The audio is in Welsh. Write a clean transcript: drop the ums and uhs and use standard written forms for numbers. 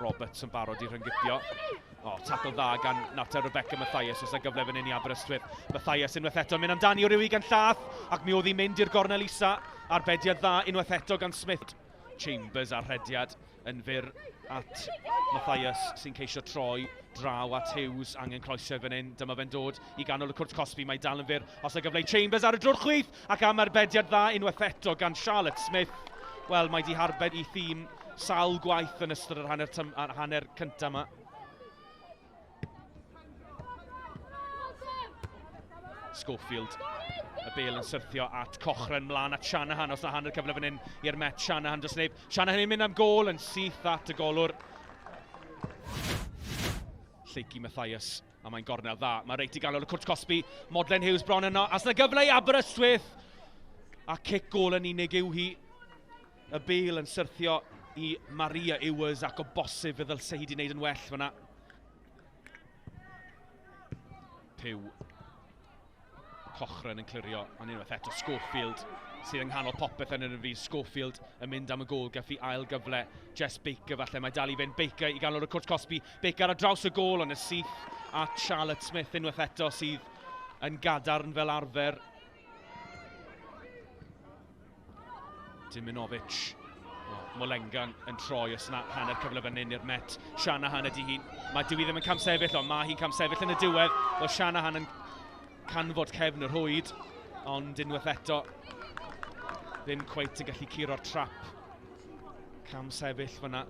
Roberts yn barod i rhyngipio. Tackle dda gan Nata Rebecca Mathias os y gyfle fan hyn i Aberystwyth. Mathias unwaith eto mynd amdani o ryw gan llath ac mi oedd hi'n mynd i'r gornel isa. Arbediad dda unwaith eto gan Smith. Chambers ar rhediad yn fyr at Mathias sy'n ceisio troi draw at Hughes, angen croeso fan hyn. Dyma fe'n dod i ganol y cwrt Cosby, mae dal yn fyr os y gyfle Chambers ar y drwr chwith ac am arbediad dda unwaith eto gan Charlotte Smith. Wel, mae di harbed i thîm sawl gwaith yn ystod yr hanner cyntaf yma. Schofield, y bel yn syrthio at Cochran mlaen at Shanahan os na hanner cyfle fan hyn i'r Met. Shanahan does neb. Shanahan yn mynd am gol yn syth at y golwr. Lleici Mathias, a mae'n gornel dda. Mae reit i ganol y cwrt Cosby. Modlen Hughes bron yno. As na gyfle i Aberystwyth. A cic gol yn unig yw hi. Y bel yn syrthio i Maria Ewers ac o bosib fe ddylse hi wedi wneud yn well fyna. Pew. Cochran yn clirio, ond unwaith eto Schofield sydd yng nghanol popeth yn y fi. Schofield yn mynd am y gol, gath i ail gyfle. Jess Baker falle, mae dal i fynd. Baker i ganol y cwrt Cosby. Baker ar draws y gol yn y syth at Charlotte Smith unwaith eto sydd yn gadarn fel arfer. Diminovic. Molengan yn troi os yna hanner cyfle fan hyn i'r Met. Shanahan ydy hi. Mae Dewi ddim yn camsefyll, ond mae hi'n camsefyll yn y diwedd. Oedd Shanahan yn canfod cefn yr hwyd, ond unwaith eto ddim cweit yn gallu curo'r trap. Cam sefyll fyna.